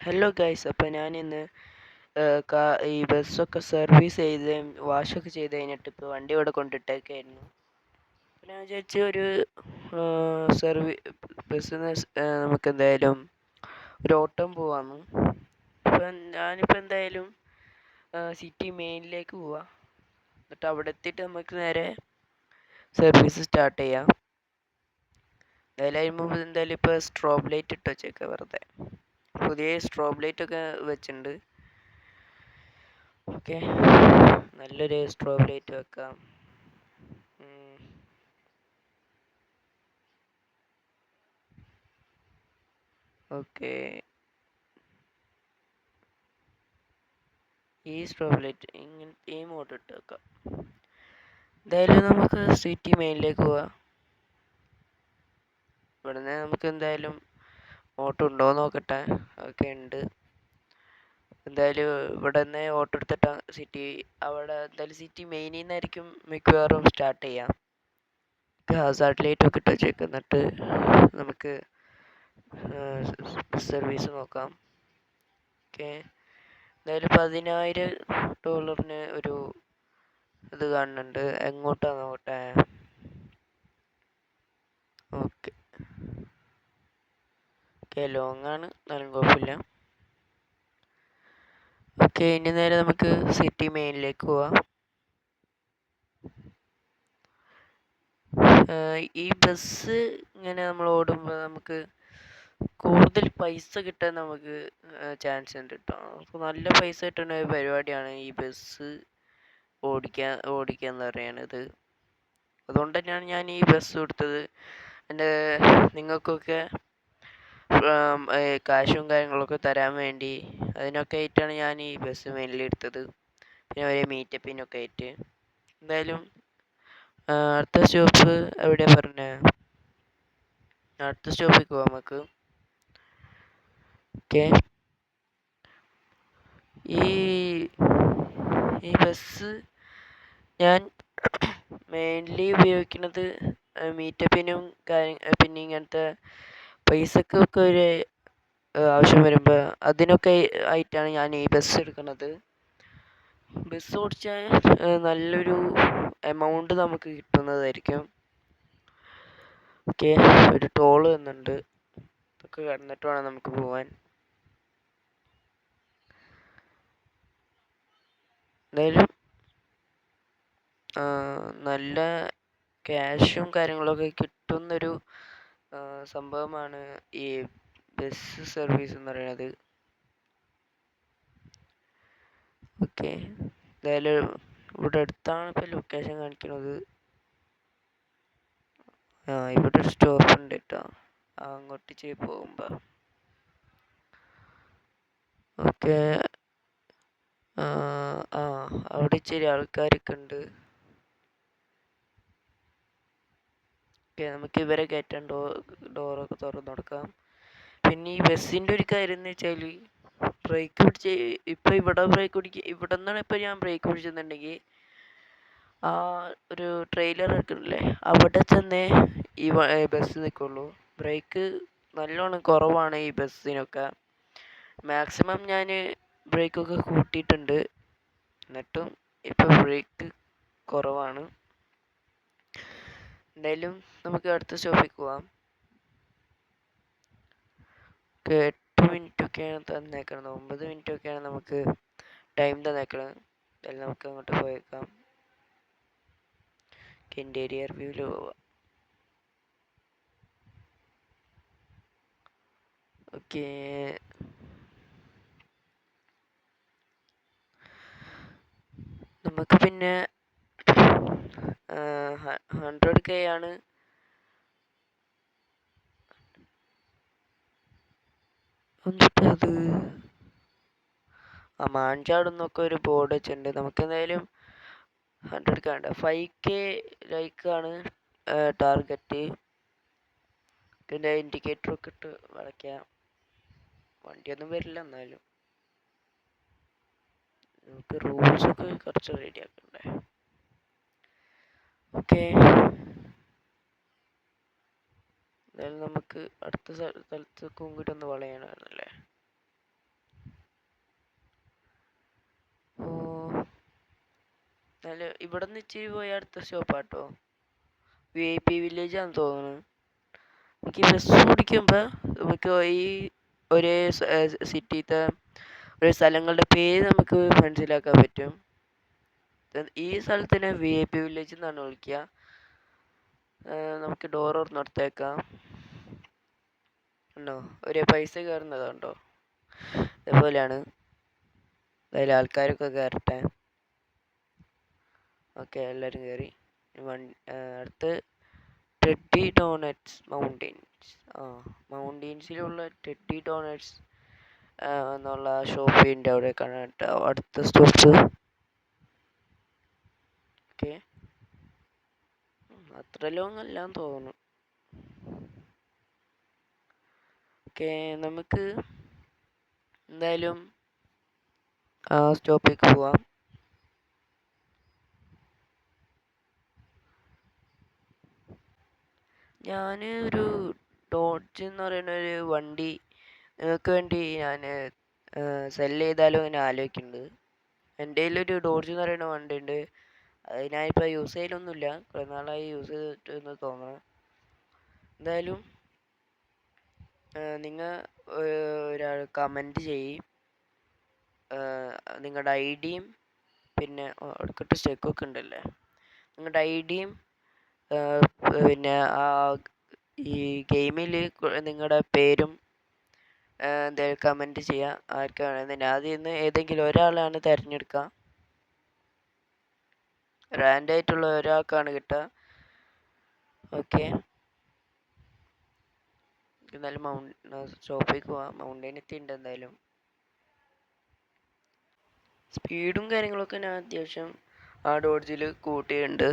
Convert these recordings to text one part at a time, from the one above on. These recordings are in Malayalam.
ഹലോ ഗൈസ്, അപ്പോൾ ഞാനിന്ന് ഈ ബസ്സൊക്കെ സർവീസ് ചെയ്ത് വാഷൊക്കെ ചെയ്ത് കഴിഞ്ഞിട്ട് ഇപ്പോൾ വണ്ടി ഇവിടെ കൊണ്ടിട്ടേക്കായിരുന്നു. അപ്പോൾ ഞാൻ വിചാരിച്ചു ഒരു ബസ്സിന് നമുക്ക് എന്തായാലും ഒരു ഓട്ടം പോവാമെന്ന്. അപ്പം ഞാനിപ്പോൾ എന്തായാലും സിറ്റി മെയിനിലേക്ക് പോവാം. എന്നിട്ട് അവിടെ എത്തിയിട്ട് നമുക്ക് നേരെ സർവീസ് സ്റ്റാർട്ട് ചെയ്യാം. എന്തായാലും അതിന് മുമ്പ് എന്തായാലും ഇപ്പോൾ സ്ട്രോബ് ലൈറ്റ് ഇട്ട് വെച്ചേക്കാം. വെറുതെ പുതിയ സ്ട്രോബ് ലൈറ്റ് ഒക്കെ വെച്ചിട്ടുണ്ട്. ഓക്കെ, നല്ലൊരു സ്ട്രോബ് ലൈറ്റ് വെക്കാം. ഓക്കെ, ഈ സ്ട്രോബ് ലൈറ്റ് ഇങ്ങനെ ഈ മോഡ് ഇട്ട് വെക്കാം. എന്തായാലും നമുക്ക് സിറ്റി മെയിനിലേക്ക് പോവാം. ഇവിടുന്ന് നമുക്ക് എന്തായാലും ഓട്ടോ ഉണ്ടോ നോക്കട്ടെ. ഓക്കെ, ഉണ്ട്. എന്തായാലും ഇവിടെ നിന്ന് ഓട്ടോ എടുത്തിട്ട് അവിടെ എന്തായാലും സിറ്റി മെയിനിൽ നിന്നായിരിക്കും മിക്കവാറും സ്റ്റാർട്ട് ചെയ്യാം. ഹസാർഡ് ലൈറ്റ് ഒക്കെ ഇട്ട് വെച്ചേക്കാം. എന്നിട്ട് നമുക്ക് സർവീസ് നോക്കാം. ഓക്കെ, എന്തായാലും $10,000 ഒരു ഇത് കാണുന്നുണ്ട്. എങ്ങോട്ടാ നോക്കട്ടെ. ഓക്കെ, ലോങ് ആണ്, എന്നാലും കുഴപ്പമില്ല. ഓക്കെ, ഇനി നേരെ നമുക്ക് സിറ്റി മെയിനിലേക്ക് പോവാം. ഈ ബസ് ഇങ്ങനെ നമ്മൾ ഓടുമ്പോൾ നമുക്ക് കൂടുതൽ പൈസ കിട്ടാൻ നമുക്ക് ചാൻസ് ഉണ്ട് കേട്ടോ. അപ്പോൾ നല്ല പൈസ കിട്ടുന്ന ഒരു പരിപാടിയാണ് ഈ ബസ് ഓടിക്കുക എന്ന് പറയുന്നത്. അതുകൊണ്ട് തന്നെയാണ് ഞാൻ ഈ ബസ് എടുത്തത്. നിങ്ങൾക്കൊക്കെ കാശും കാര്യങ്ങളൊക്കെ തരാൻ വേണ്ടി, അതിനൊക്കെ ആയിട്ടാണ് ഞാൻ ഈ ബസ് മെയിൻലി എടുത്തത്. പിന്നെ ഒരു മീറ്റപ്പിനൊക്കെ ആയിട്ട്. എന്തായാലും അടുത്ത സ്റ്റോപ്പ് എവിടെയാണ് പറഞ്ഞത്? അടുത്ത സ്റ്റോപ്പിൽ പോവാം നമുക്ക്. ഓക്കെ, ഈ ബസ് ഞാൻ മെയിൻലി ഉപയോഗിക്കുന്നത് മീറ്റപ്പിനും പിന്നെ ഇങ്ങനത്തെ പൈസക്കൊക്കെ ഒരു ആവശ്യം വരുമ്പോൾ അതിനൊക്കെ ആയിട്ടാണ് ഞാൻ ഈ ബസ് എടുക്കുന്നത്. ബസ് ഓടിച്ചാൽ നല്ലൊരു എമൗണ്ട് നമുക്ക് കിട്ടുന്നതായിരിക്കും. ഓക്കെ, ഒരു ടോള് തന്നുണ്ട്. ഇതൊക്കെ കടന്നിട്ട് വേണം നമുക്ക് പോവാൻ. എന്തായാലും നല്ല ക്യാഷും കാര്യങ്ങളൊക്കെ കിട്ടുന്നൊരു സംഭവമാണ് ഈ ബസ് സർവീസ് എന്ന് പറയുന്നത്. ഓക്കെ, എന്തായാലും ഇവിടെ അടുത്താണ് ഇപ്പോൾ ലൊക്കേഷൻ കാണിക്കുന്നത്. ഇവിടെ ഒരു സ്റ്റോപ്പ് ഉണ്ട് കേട്ടോ, അങ്ങോട്ട് ചെയ്ത് പോകുമ്പോൾ. ഓക്കെ, അവിടെ ഇച്ചിരി ആൾക്കാരൊക്കെ ഉണ്ട്. ഓക്കെ, നമുക്ക് ഇവരെ കയറ്റാൻ ഡോറൊക്കെ തുറന്നു കൊടുക്കാം. പിന്നെ ഈ ബസ്സിൻ്റെ ഒരു കാര്യം എന്ന് വെച്ചാൽ ബ്രേക്ക് പിടിച്ച് ഇപ്പോൾ ഇവിടെ ഇവിടെ നിന്നാണ് ഇപ്പോൾ ഞാൻ ബ്രേക്ക് പിടിച്ചെന്നുണ്ടെങ്കിൽ ഒരു ട്രെയിലർ എടുക്കണില്ലേ, അവിടെ ചെന്നേ ഈ ബസ് നിൽക്കുള്ളൂ. ബ്രേക്ക് നല്ലോണം കുറവാണ് ഈ ബസ്സിനൊക്കെ. മാക്സിമം ഞാൻ ബ്രേക്കൊക്കെ കൂട്ടിയിട്ടുണ്ട്, എന്നിട്ടും ഇപ്പോൾ ബ്രേക്ക് കുറവാണ്. എന്തായാലും നമുക്ക് അടുത്ത സ്റ്റോപ്പിൽ പോവാം. 8 മിനിറ്റൊക്കെയാണ് തന്നേക്കുന്നത്, 9 മിനിറ്റൊക്കെയാണ് നമുക്ക് ടൈം തന്നേക്കുന്നത്. എന്തായാലും നമുക്ക് അങ്ങോട്ട് പോയേക്കാം. ഇന്റീരിയർ വ്യൂവിൽ പോവാം. ഓക്കെ, നമുക്ക് പിന്നെ 100K ആണ്. എന്നിട്ടത് മാഞ്ചാടുന്നൊക്കെ ഒരു ബോർഡ് വെച്ചിട്ടുണ്ട്. നമുക്ക് എന്തായാലും 100K വേണ്ട, 5K ലൈക്കാണ് ടാർഗറ്റ്. പിന്നെ ഇൻഡിക്കേറ്ററൊക്കെ ഇട്ട് വളയ്ക്കാം. വണ്ടിയൊന്നും വരില്ല, എന്നാലും നമുക്ക് റൂൾസൊക്കെ കുറച്ച് റെഡിയാക്കണ്ടേ. ഓക്കെ, എന്തായാലും നമുക്ക് അടുത്ത സ്ഥലത്തേക്കും കൂടി ഒന്ന് വളയണമായിരുന്നല്ലേ. ഓ, എന്നാലും ഇവിടെ നിന്ന് ഇച്ചിരി പോയ അടുത്ത സ്റ്റോപ്പാട്ടോ. VIP വില്ലേജ് ആണെന്ന് തോന്നുന്നു. എനിക്ക് ബസ് ഓടിക്കുമ്പോൾ നമുക്ക് ഈ ഒരേ സിറ്റിത്തെ ഒരു സ്ഥലങ്ങളുടെ പേര് നമുക്ക് മനസ്സിലാക്കാൻ പറ്റും. ഈ സ്ഥലത്തിനെ VIP വില്ലേജ് എന്നാണ് വിളിക്കുക. നമുക്ക് ഡോർ തുറന്നെടുത്തേക്കാം. ഉണ്ടോ ഒരു പൈസ കയറുന്നതുണ്ടോ? അതേപോലെയാണ്. അതിൽ ആൾക്കാരൊക്കെ കയറട്ടെ. ഓക്കെ, എല്ലാവരും കയറി. അടുത്ത് ടെഡ്ഡി ഡോണറ്റ്സ് മൗണ്ടെയിൻസ്. മൗണ്ടെയിൻസിലുള്ള ടെഡ്ഡി ഡോണറ്റ്സ് എന്നുള്ള ഷോപ്പിൻ്റെ അവിടെ കാണാൻ അടുത്ത സ്റ്റോപ്പ്. ഓക്കെ, അത്ര ലോങ് അല്ലാന്ന് തോന്നുന്നു. ഓക്കെ, നമുക്ക് എന്തായാലും ആ സ്റ്റോപ്പിലേക്ക് പോവാം. ഞാൻ ഒരു ഡോഡ്ജ് എന്ന് പറയുന്ന ഒരു വണ്ടി നിങ്ങൾക്ക് വേണ്ടി ഞാൻ സെല് ചെയ്താലോ എന്ന് ആലോചിക്കുന്നുണ്ട്. എൻ്റെ കയ്യിലൊരു ഡോഡ്ജ് എന്ന് പറയുന്ന വണ്ടി ഉണ്ട്. അത് ഞാനിപ്പോൾ യൂസ് ചെയ്യലൊന്നുമില്ല, കുറേ നാളായി യൂസ് ചെയ്തിട്ടെന്ന് തോന്നണം. എന്തായാലും നിങ്ങൾ ഒരാൾ കമൻറ്റ് ചെയ്യും നിങ്ങളുടെ ഐഡിയും പിന്നെ അടുക്കട്ട് സ്റ്റെക്കൊക്കെ ഉണ്ടല്ലേ, നിങ്ങളുടെ ഐഡിയും പിന്നെ ഈ ഗെയിമിൽ നിങ്ങളുടെ പേരും എന്തായാലും കമൻറ്റ് ചെയ്യാം. ആർക്കാണ് അതിൽ നിന്ന് ഏതെങ്കിലും ഒരാളാണ് തിരഞ്ഞെടുക്കുക. റാൻഡ് ആയിട്ടുള്ള ഒരാൾക്കാണ് കിട്ടുക. ഓക്കെ, എന്തായാലും സ്റ്റോപ്പിലേക്ക് പോവാം. മൗണ്ടെയിൻ എത്തിയിട്ടുണ്ട്. എന്തായാലും സ്പീഡും കാര്യങ്ങളൊക്കെ ഞാൻ അത്യാവശ്യം ആ ഡോഡ്ജിൽ കൂട്ടിയിട്ടുണ്ട്.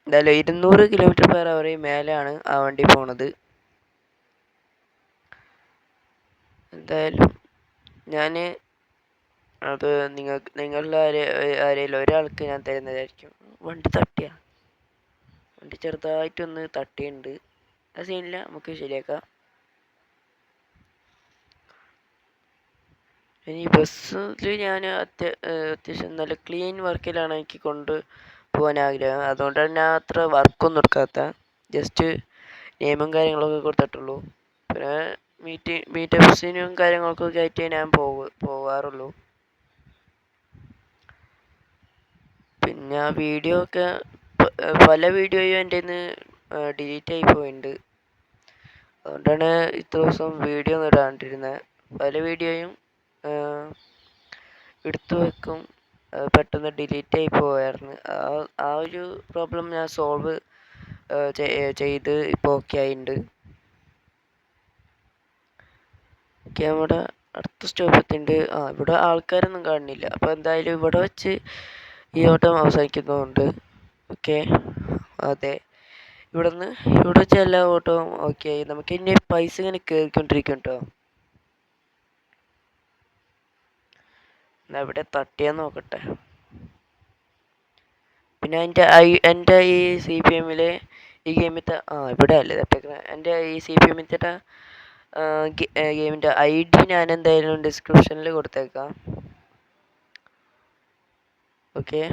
എന്തായാലും 200 km/h മേലെയാണ് ആ വണ്ടി പോണത്. എന്തായാലും ഞാൻ അത് നിങ്ങളിൽ ആരെങ്കിലും ഒരാൾക്ക് ഞാൻ തരുന്നതായിരിക്കും. വണ്ടി ചെറുതായിട്ടൊന്ന് തട്ടിയുണ്ട്. ആ സീനില്ല, നമുക്ക് ശരിയാക്കാം. ഇനി ബസ്സിൽ ഞാൻ അത്യാവശ്യം നല്ല ക്ലീൻ വർക്കിലാണ് എനിക്ക് കൊണ്ടുപോകാൻ ആഗ്രഹം. അതുകൊണ്ടാണ് ഞാൻ അത്ര വർക്കൊന്നും എടുക്കാത്ത. ജസ്റ്റ് നെയിമും കാര്യങ്ങളൊക്കെ കൊടുത്തിട്ടുള്ളൂ. പിന്നെ മീറ്റപ്സിനും കാര്യങ്ങൾക്കൊക്കെ ആയിട്ട് ഞാൻ പോകാറുള്ളൂ. പിന്നെ വീഡിയോ ഒക്കെ പല വീഡിയോയും എൻ്റെ നിന്ന് ഡിലീറ്റ് ആയി പോയിട്ടുണ്ട്. അതുകൊണ്ടാണ് ഇത്ര ദിവസം വീഡിയോ ഒന്നും ഇടാണ്ടിരുന്നത്. പല വീഡിയോയും എടുത്തു വെക്കും, പെട്ടെന്ന് ഡിലീറ്റ് ആയി പോയായിരുന്നു. ആ ഒരു പ്രോബ്ലം ഞാൻ സോൾവ് ചെയ്ത് ഇപ്പോൾ ഓക്കെ ആയിട്ടുണ്ട്. ഓക്കെ, നമ്മുടെ അടുത്ത സ്റ്റോപ്പ് എത്തിയിട്ടുണ്ട്. ഇവിടെ ആൾക്കാരൊന്നും കാണുന്നില്ല. അപ്പോൾ എന്തായാലും ഇവിടെ വെച്ച് ഈ ഓട്ടം അവസാനിക്കുന്നുണ്ട്. ഓക്കെ, അതെ, ഇവിടെ വെച്ച് എല്ലാ ഓട്ടവും ഓക്കെ ആയി. നമുക്ക് ഇനി പൈസ ഇങ്ങനെ കയറിക്കൊണ്ടിരിക്കും കേട്ടോ. എന്നാ ഇവിടെ തട്ടിയാന്ന് നോക്കട്ടെ. പിന്നെ എൻ്റെ ഈ CPM ഈ ഗെയിമിത്തെ ഇവിടെ അല്ലേ തട്ടേക്കുന്നത്. എൻ്റെ ഈ CPM ഗെയിമിൻ്റെ ID ഞാൻ എന്തായാലും ഡിസ്ക്രിപ്ഷനിൽ കൊടുത്തേക്കാം. ഓക്കെ,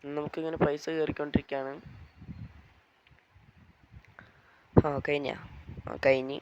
നമുക്കിങ്ങനെ പൈസ കയറിക്കൊണ്ടിരിക്കുകയാണ്. കഴിഞ്ഞ കഴിഞ്ഞ്